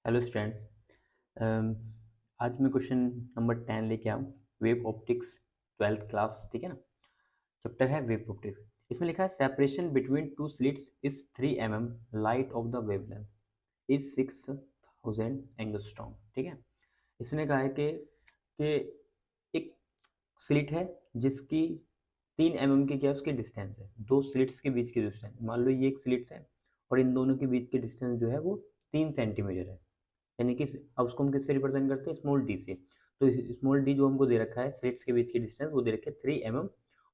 Hello students. आज मैं question number 10 लेके आऊँ। वेव ऑप्टिक्स 12th क्लास, ठीक है ना। चैप्टर है वेव ऑप्टिक्स। इसमें लिखा है separation between two slits is 3 mm, light of the wavelength is 6000 angstrom. ठीक है, इसने कहा है कि एक स्लिट है जिसकी 3 mm की क्या उसकी डिस्टेंस है। दो स्लिट्स के बीच की डिस्टेंस, मान लो ये एक स्लिट्स है और इन दोनों के बीच की डिस्टेंस जो है वो 3 सेंटीमीटर है। यानी कि अब उसको हम किससे रिप्रेजेंट करते हैं, स्मॉल डी से। तो स्मॉल डी जो हमको दे रखा है स्लिट्स के बीच की डिस्टेंस वो दे रखे है 3 mm,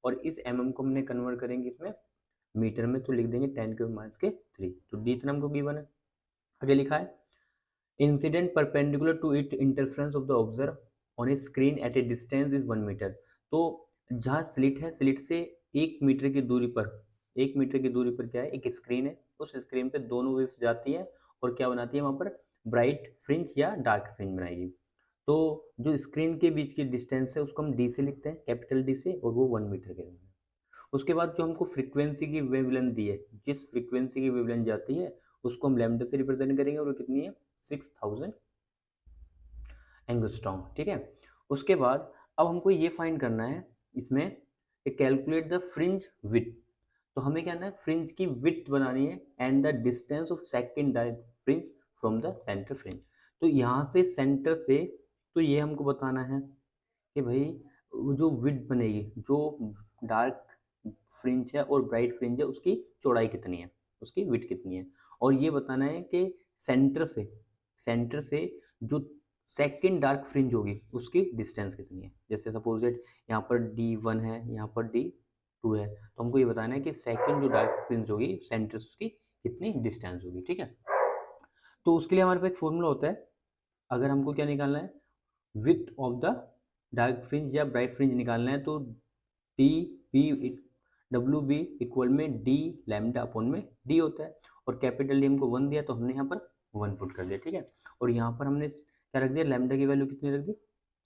और इस mm को हमने कन्वर्ट करेंगे इसमें मीटर में, तो लिख देंगे 10⁻³ तो डी इतना हमको गिवन है। आगे लिखा है incident perpendicular to it interference of the observe on a screen at a distance is 1 metre. तो जहाँ स्लिट है, स्लिट से 1 मीटर की दूरी पर, 1 मीटर की दूरी पर क्या है, एक स्क्रीन है। उस स्क्रीन पे दोनों वेव्स जाती है और क्या बनाती है वहाँ पर, ब्राइट फ्रिंज या डार्क फ्रिंज बनाएगी। तो जो स्क्रीन के बीच की डिस्टेंस है उसको हम डी से लिखते हैं, कैपिटल डी से, और वो 1 मीटर के अंदर। उसके बाद जो हमको फ्रीक्वेंसी की वेवलेंथ दी है, जिस फ्रीक्वेंसी की वेवलेंथ जाती है उसको हम लैम्डा से रिप्रेजेंट करेंगे, और वो कितनी है, 6000 एंगस्ट्रॉम। ठीक है, उसके बाद अब हमको ये फाइंड करना है इसमें, कैलकुलेट द फ्रिंज विड्थ। तो हमें क्या करना है, फ्रिंज की विड्थ बनानी है and the distance of second direct fringe from the centre fringe. तो यहाँ से सेंटर से, तो ये हमको बताना है कि भाई जो विड्थ बनेगी, जो डार्क फ्रिंज है और ब्राइट फ्रिंज है उसकी चौड़ाई कितनी है, उसकी विड्थ कितनी है। और ये बताना है कि सेंटर से जो सेकंड डार्क फ्रिंज होगी उसकी डिस्टेंस कितनी है। जैसे सपोज इट यहाँ पर D1 है, यहाँ पर D2 है, तो हमको ये बताना है कि सेकंड जो डार्क फ्रिंज होगी सेंटर से उसकी कितनी डिस्टेंस होगी। ठीक है, तो उसके लिए हमारे पास एक फॉर्मूला होता है। अगर हमको क्या निकालना है, width of the dark fringe या ब्राइट फ्रिंज निकालना है, तो डब्ल्यू बी इक्वल में डी लैम्डा अपॉन में डी होता है। और कैपिटल डी हमको 1 दिया तो हमने यहाँ पर 1 पुट कर दिया। ठीक है, और यहाँ पर हमने क्या रख दिया, लैम्डा की वैल्यू कितनी रख दी,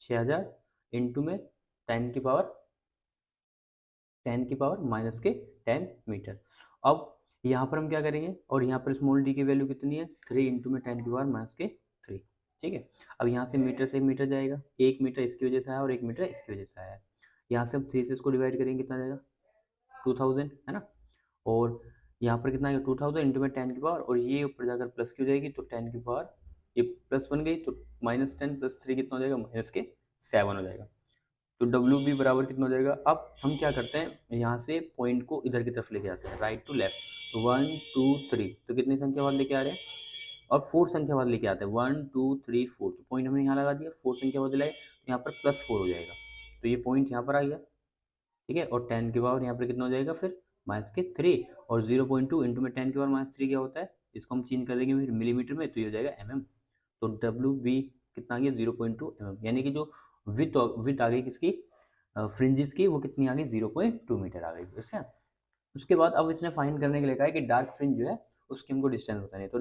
6000 इंटू में 10⁻⁻10 मीटर। अब यहाँ पर हम क्या करेंगे, और यहाँ पर स्मॉल डी की वैल्यू कितनी है, 3 इंटू में 10⁻⁻3। ठीक है, अब यहाँ से मीटर से मीटर जाएगा, 1 मीटर इसकी वजह से आया और 1 मीटर इसकी वजह से आया। यहाँ से हम 3 से इसको डिवाइड करेंगे, कितना जाएगा, 2000 है ना। और यहाँ पर कितना आएगा, 2000 इंटू में 10 और ये ऊपर जाकर प्लस की हो जाएगी, तो 10 ये प्लस बन गई, तो -10 + 3 कितना हो जाएगा, -7 हो जाएगा। तो डब्ल्यू बी बराबर कितना हो जाएगा। अब हम क्या करते हैं, यहाँ से पॉइंट को इधर की तरफ लेके आते हैं, राइट टू लेफ्ट। तो 1 2 3, तो कितनी संख्या बाद लेके आ रहे हैं, और 4 संख्या बाद लेके आते हैं, 1 2 3 4। तो पॉइंट हमने यहाँ लगा दिया, 4 संख्या बाद लाए तो यहाँ पर +4 हो जाएगा, तो ये पॉइंट यहाँ पर आ गया। ठीक है, और 10 यहाँ पर कितना हो जाएगा फिर, -3। और 0.2 इंटू में 10⁻³ क्या होता है, इसको हम चेंज कर देंगे फिर मिलीमीटर में, तो ये हो जाएगा mm। तो डब्ल्यू बी कितना आ गया, 0.2 mm, यानी कि जो विथ आ गई किसकी, फ्रिंजेस की, वो कितनी आ गई, 0.2 मीटर आ गई। ठीक है, उसके बाद अब इसने फाइंड करने के लिए कहा है कि डार्क फ्रिंज जो है उसकी हमको डिस्टेंस बतानी है। तो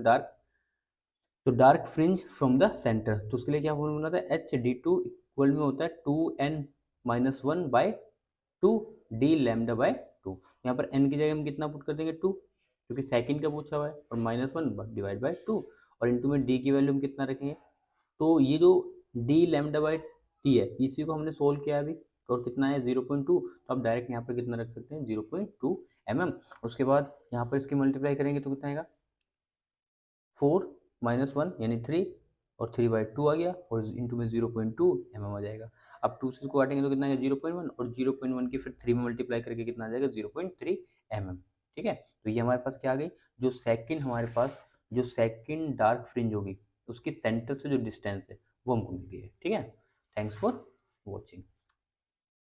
dark fringe from the centre, तो उसके लिए क्या फॉर्मूला होता है, HD2 इक्वल में होता है 2n-1/2 डी लैम्डा बाय 2। यहाँ पर n की जगह हम कितना पुट कर देंगे, 2, क्योंकि सेकंड का पूछा हुआ है, और -1 डिवाइड बाय 2, और इंटू में d की वैल्यू हम कितना रखेंगे। तो ये जो डी लैम्डा बाय टी है इसी को हमने सोल्व किया अभी, और कितना है, 0.2। तो आप डायरेक्ट यहाँ पर कितना रख सकते हैं, 0.2 mm। उसके बाद यहाँ पर इसकी मल्टीप्लाई करेंगे तो कितना आएगा, 4 -1 यानी 3, और 3/2 आ गया, और इंटू में 0.2 mm आ जाएगा। अब 2 से इसको काटेंगे तो कितना आएगा, 0.1, और 0.1 की फिर 3 में मल्टीप्लाई करके कितना आ जाएगा, 0.3 mm। ठीक है, तो ये हमारे पास क्या आ गई, जो सेकंड हमारे पास जो सेकंड डार्क फ्रिंज होगी उसकी सेंटर से जो डिस्टेंस है वो हमको मिल गई है। ठीक है, थैंक्स फॉर वॉचिंग।